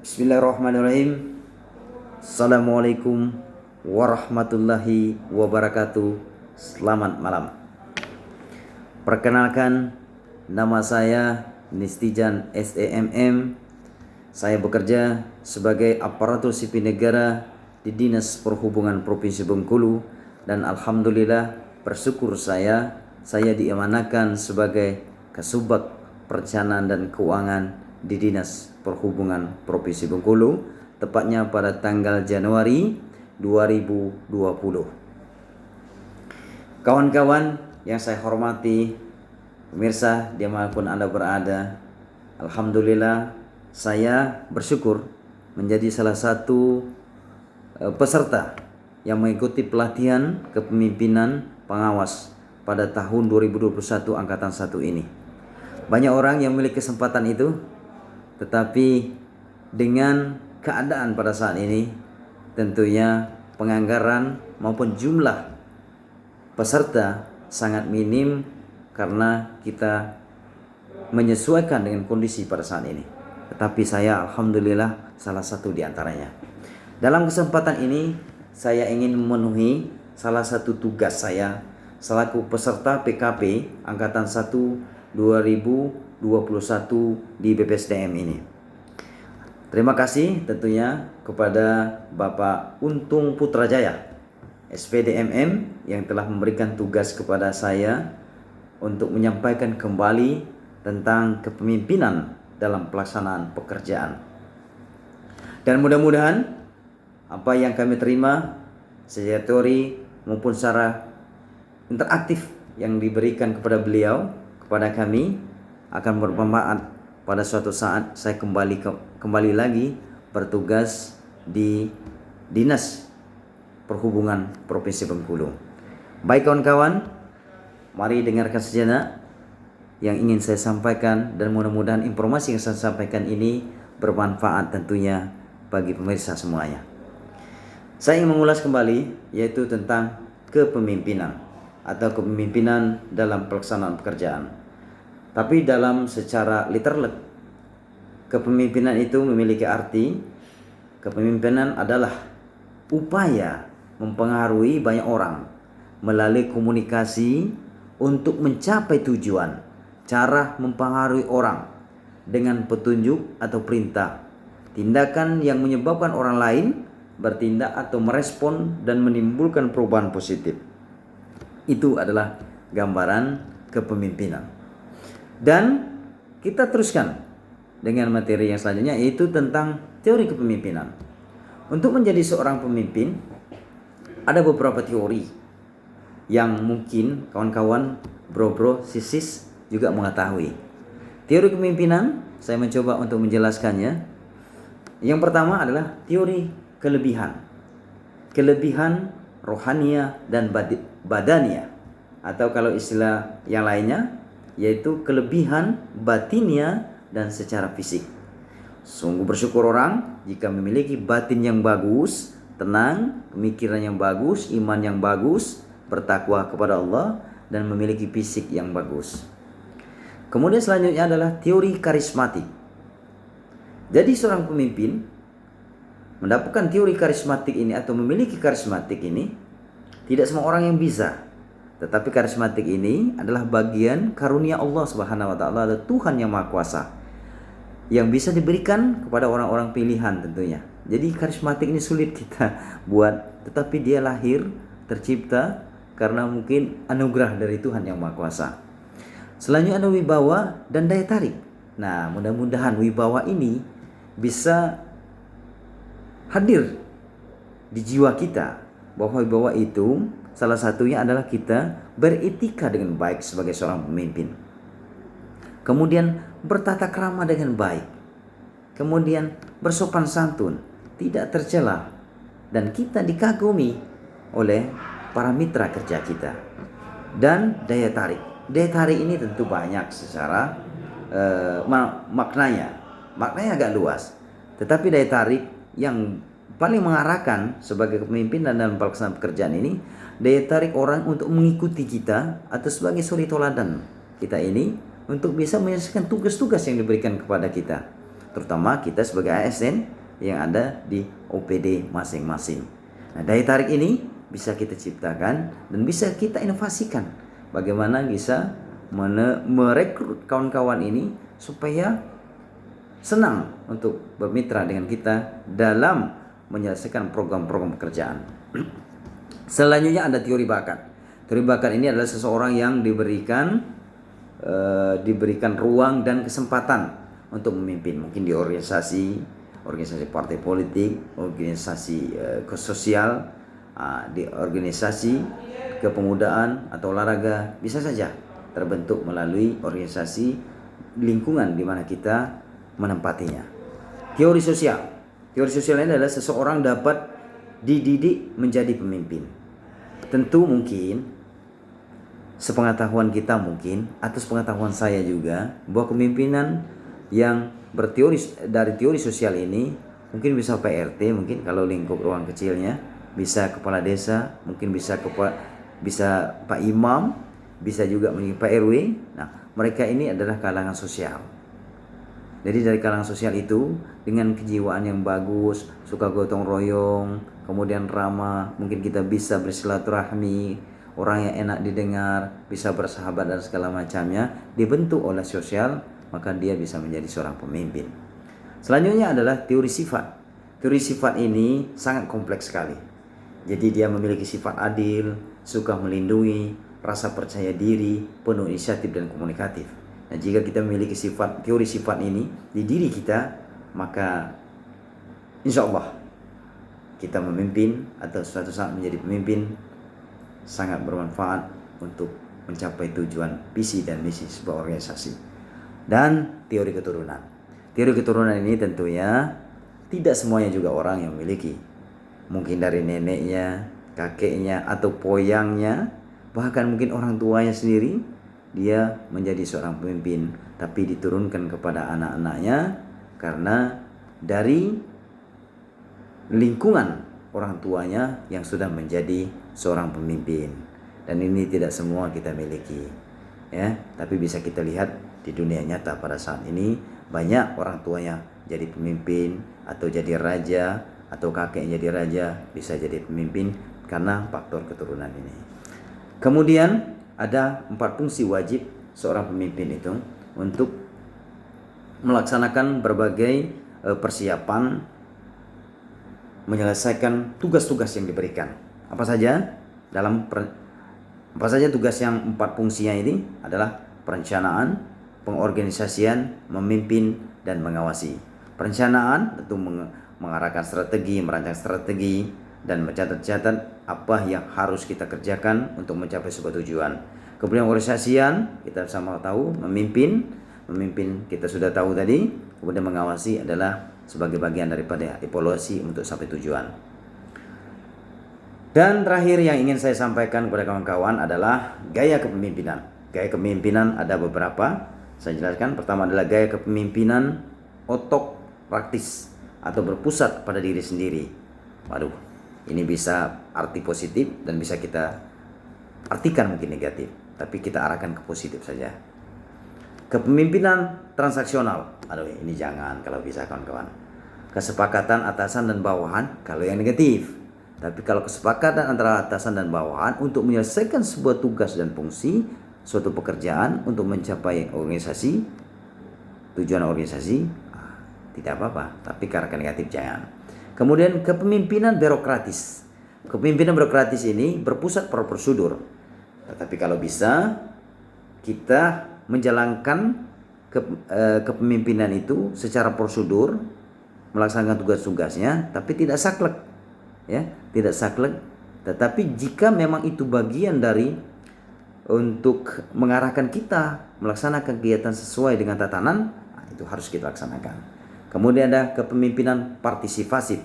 Bismillahirrahmanirrahim. Assalamualaikum warahmatullahi wabarakatuh. Selamat malam. Perkenalkan, nama saya Nistijan SEMM. Saya bekerja sebagai aparatur sipil negara di Dinas Perhubungan Provinsi Bengkulu, dan alhamdulillah bersyukur saya diamanakan sebagai Kasubag Perencanaan dan Keuangan di Dinas Perhubungan Provinsi Bengkulu, tepatnya pada tanggal Januari 2020. Kawan-kawan yang saya hormati, pemirsa dimanapun Anda berada, alhamdulillah saya bersyukur menjadi salah satu peserta yang mengikuti pelatihan kepemimpinan pengawas pada tahun 2021 angkatan 1 ini. Banyak orang yang memiliki kesempatan itu, tetapi dengan keadaan pada saat ini tentunya penganggaran maupun jumlah peserta sangat minim karena kita menyesuaikan dengan kondisi pada saat ini. Tetapi saya alhamdulillah salah satu di antaranya. Dalam kesempatan ini saya ingin memenuhi salah satu tugas saya selaku peserta PKP angkatan 1 2021 di BPSDM ini. Terima kasih tentunya kepada Bapak Untung Putrajaya SPDMM yang telah memberikan tugas kepada saya untuk menyampaikan kembali tentang kepemimpinan dalam pelaksanaan pekerjaan. Dan mudah-mudahan apa yang kami terima secara teori maupun secara interaktif yang diberikan kepada beliau, kepada kami, akan bermanfaat pada suatu saat saya kembali lagi bertugas di Dinas Perhubungan Provinsi Bengkulu. Baik kawan-kawan, mari dengarkan sejenak yang ingin saya sampaikan, dan mudah-mudahan informasi yang saya sampaikan ini bermanfaat tentunya bagi pemirsa semuanya. Saya ingin mengulas kembali yaitu tentang kepemimpinan atau kepemimpinan dalam pelaksanaan pekerjaan. Tapi dalam secara literal, kepemimpinan itu memiliki arti kepemimpinan adalah upaya mempengaruhi banyak orang melalui komunikasi untuk mencapai tujuan. Cara mempengaruhi orang dengan petunjuk atau perintah, tindakan yang menyebabkan orang lain bertindak atau merespon dan menimbulkan perubahan positif. Itu adalah gambaran kepemimpinan. Dan kita teruskan dengan materi yang selanjutnya, yaitu tentang teori kepemimpinan. Untuk menjadi seorang pemimpin ada beberapa teori yang mungkin kawan-kawan bro-bro sisis juga mengetahui. Teori kepemimpinan saya mencoba untuk menjelaskannya. Yang pertama adalah teori kelebihan. Kelebihan rohania dan badania, atau kalau istilah yang lainnya yaitu kelebihan batinia dan secara fisik. Sungguh bersyukur orang jika memiliki batin yang bagus, tenang, pemikiran yang bagus, iman yang bagus, bertakwa kepada Allah, dan memiliki fisik yang bagus. Kemudian selanjutnya adalah teori karismatik. Jadi seorang pemimpin mendapatkan teori karismatik ini atau memiliki karismatik ini, tidak semua orang yang bisa. Tetapi karismatik ini adalah bagian karunia Allah Subhanahu wa taala, ada Tuhan yang Maha Kuasa yang bisa diberikan kepada orang-orang pilihan tentunya. Jadi karismatik ini sulit kita buat, tetapi dia lahir, tercipta karena mungkin anugerah dari Tuhan yang Maha Kuasa. Selanjutnya ada wibawa dan daya tarik. Nah, mudah-mudahan wibawa ini bisa hadir di jiwa kita, bahwa wibawa itu salah satunya adalah kita beretika dengan baik sebagai seorang pemimpin. Kemudian bertata krama dengan baik. Kemudian bersopan santun, tidak tercela, dan kita dikagumi oleh para mitra kerja kita. Dan daya tarik. Daya tarik ini tentu banyak secara maknanya. Maknanya agak luas. Tetapi daya tarik yang paling mengarahkan sebagai kepemimpinan dalam pelaksanaan pekerjaan ini, daya tarik orang untuk mengikuti kita atau sebagai suri toladan kita ini untuk bisa menyelesaikan tugas-tugas yang diberikan kepada kita. terutama kita sebagai ASN yang ada di OPD masing-masing. Nah, daya tarik ini bisa kita ciptakan dan bisa kita inovasikan. Bagaimana bisa merekrut kawan-kawan ini supaya senang untuk bermitra dengan kita dalam menyelesaikan program-program pekerjaan. Selanjutnya ada teori bakat. Teori bakat ini adalah seseorang yang diberikan ruang dan kesempatan untuk memimpin, mungkin di organisasi partai politik, organisasi sosial, di organisasi kepemudaan atau olahraga, bisa saja terbentuk melalui organisasi lingkungan di mana kita menempatinya. Teori sosial ini adalah seseorang dapat dididik menjadi pemimpin. Tentu mungkin sepengetahuan kita atau sepengetahuan saya juga, bahwa kepemimpinan yang dari teori sosial ini mungkin bisa PRT, mungkin kalau lingkup ruang kecilnya, bisa kepala desa, mungkin bisa Pak Imam, bisa juga Pak RW. Nah, mereka ini adalah kalangan sosial. Jadi dari kalangan sosial itu dengan kejiwaan yang bagus, suka gotong royong, kemudian ramah, mungkin kita bisa bersilaturahmi, orang yang enak didengar, bisa bersahabat dan segala macamnya, dibentuk oleh sosial, maka dia bisa menjadi seorang pemimpin. Selanjutnya adalah teori sifat. Teori sifat ini sangat kompleks sekali. Jadi dia memiliki sifat adil, suka melindungi, rasa percaya diri, penuh inisiatif dan komunikatif. Nah, jika kita memiliki teori sifat ini di diri kita, maka insya Allah kita memimpin atau suatu saat menjadi pemimpin sangat bermanfaat untuk mencapai tujuan, visi dan misi sebuah organisasi. Dan teori keturunan. Teori keturunan ini tentunya tidak semuanya juga orang yang memiliki. Mungkin dari neneknya, kakeknya atau poyangnya, bahkan mungkin orang tuanya sendiri, dia menjadi seorang pemimpin, tapi diturunkan kepada anak-anaknya karena dari lingkungan orang tuanya yang sudah menjadi seorang pemimpin. Dan ini tidak semua kita miliki, ya. Tapi bisa kita lihat di dunia nyata pada saat ini, banyak orang tuanya jadi pemimpin, atau jadi raja, atau kakeknya jadi raja, bisa jadi pemimpin karena faktor keturunan ini. Kemudian ada 4 fungsi wajib seorang pemimpin itu untuk melaksanakan berbagai persiapan menyelesaikan tugas-tugas yang diberikan. Apa saja tugas yang 4 fungsinya ini adalah perencanaan, pengorganisasian, memimpin, dan mengawasi. Perencanaan tentu mengarahkan strategi, merancang strategi, dan mencatat apa yang harus kita kerjakan untuk mencapai sebuah tujuan. Kemudian organisasian, kita sama tahu, memimpin kita sudah tahu tadi. Kemudian mengawasi adalah sebagai bagian daripada evaluasi untuk sampai tujuan. Dan terakhir yang ingin saya sampaikan kepada kawan-kawan adalah gaya kepemimpinan. Gaya kepemimpinan ada beberapa. Saya jelaskan. Pertama adalah gaya kepemimpinan otokraktis atau berpusat pada diri sendiri. Waduh, ini bisa arti positif dan bisa kita artikan mungkin negatif, tapi kita arahkan ke positif saja. Kepemimpinan transaksional, aduh ini jangan kalau bisa kawan-kawan. Kesepakatan atasan dan bawahan kalau yang negatif. Tapi kalau kesepakatan antara atasan dan bawahan untuk menyelesaikan sebuah tugas dan fungsi, suatu pekerjaan untuk mencapai organisasi, tujuan organisasi, tidak apa-apa. Tapi karena negatif jangan. Kemudian kepemimpinan birokratis. Kepemimpinan birokratis ini berpusat pada prosedur. Tetapi kalau bisa kita menjalankan kepemimpinan itu secara prosedur, melaksanakan tugas-tugasnya, tapi tidak saklek, ya, tidak saklek. Tetapi jika memang itu bagian dari untuk mengarahkan kita melaksanakan kegiatan sesuai dengan tatanan, itu harus kita laksanakan. Kemudian ada kepemimpinan partisipatif,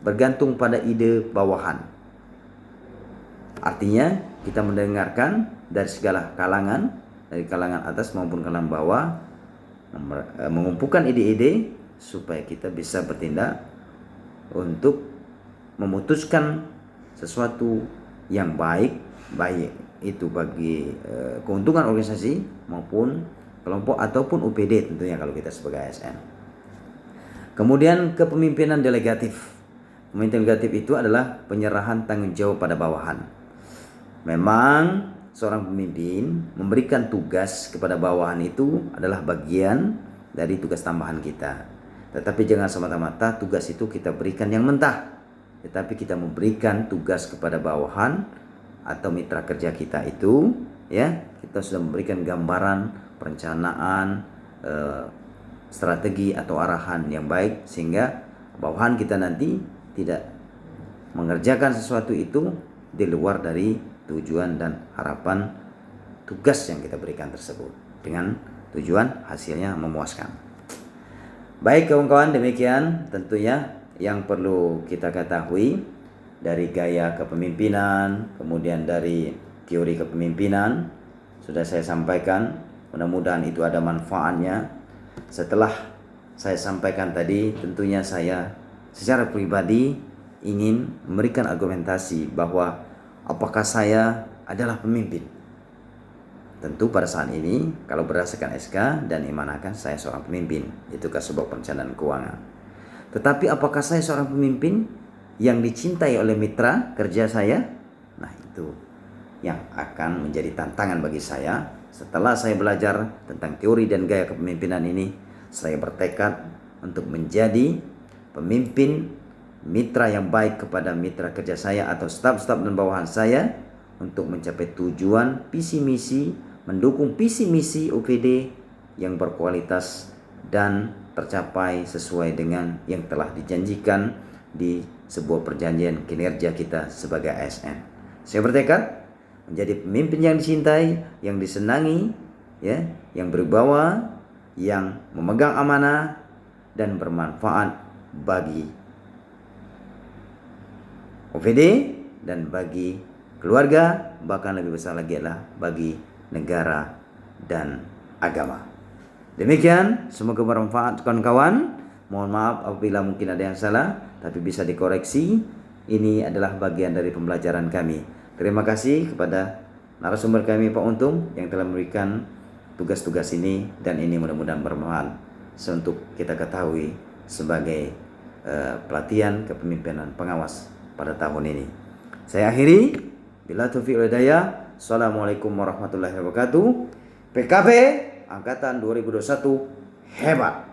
bergantung pada ide bawahan. Artinya kita mendengarkan dari segala kalangan, dari kalangan atas maupun kalangan bawah, mengumpulkan ide-ide supaya kita bisa bertindak untuk memutuskan sesuatu yang baik itu bagi keuntungan organisasi maupun kelompok ataupun UPD tentunya kalau kita sebagai ASN. Kemudian kepemimpinan delegatif. Pemimpinan delegatif itu adalah penyerahan tanggung jawab pada bawahan. Memang seorang pemimpin memberikan tugas kepada bawahan itu adalah bagian dari tugas tambahan kita. Tetapi jangan semata-mata tugas itu kita berikan yang mentah. Tetapi kita memberikan tugas kepada bawahan atau mitra kerja kita itu, ya, kita sudah memberikan gambaran, perencanaan, strategi atau arahan yang baik sehingga bawahan kita nanti tidak mengerjakan sesuatu itu di luar dari tujuan dan harapan tugas yang kita berikan tersebut dengan tujuan hasilnya memuaskan. Baik kawan-kawan, demikian tentunya yang perlu kita ketahui dari gaya kepemimpinan, kemudian dari teori kepemimpinan sudah saya sampaikan. Mudah-mudahan itu ada manfaatnya. Setelah saya sampaikan tadi, tentunya saya secara pribadi ingin memberikan argumentasi bahwa apakah saya adalah pemimpin. Tentu pada saat ini kalau berdasarkan SK dan Imanakan saya seorang pemimpin, itu ke sebuah perencanaan keuangan. Tetapi apakah saya seorang pemimpin yang dicintai oleh mitra kerja saya? Nah, itu yang akan menjadi tantangan bagi saya. Setelah saya belajar tentang teori dan gaya kepemimpinan ini, saya bertekad untuk menjadi pemimpin mitra yang baik kepada mitra kerja saya atau staf-staf dan bawahan saya untuk mencapai tujuan visi misi, mendukung visi misi UPD yang berkualitas dan tercapai sesuai dengan yang telah dijanjikan di sebuah perjanjian kinerja kita sebagai ASN. Saya bertekad menjadi pemimpin yang dicintai, yang disenangi, ya, yang berwibawa, yang memegang amanah dan bermanfaat bagi OPD dan bagi keluarga, bahkan lebih besar lagi adalah bagi negara dan agama. Demikian, semoga bermanfaat kawan-kawan. Mohon maaf apabila mungkin ada yang salah, tapi bisa dikoreksi. Ini adalah bagian dari pembelajaran kami. Terima kasih kepada narasumber kami Pak Untung yang telah memberikan tugas-tugas ini, dan ini mudah-mudahan bermanfaat untuk kita ketahui sebagai pelatihan kepemimpinan pengawas pada tahun ini. Saya akhiri, bila taufiq wal hidayah. Assalamualaikum warahmatullahi wabarakatuh. PKB Angkatan 2021 hebat.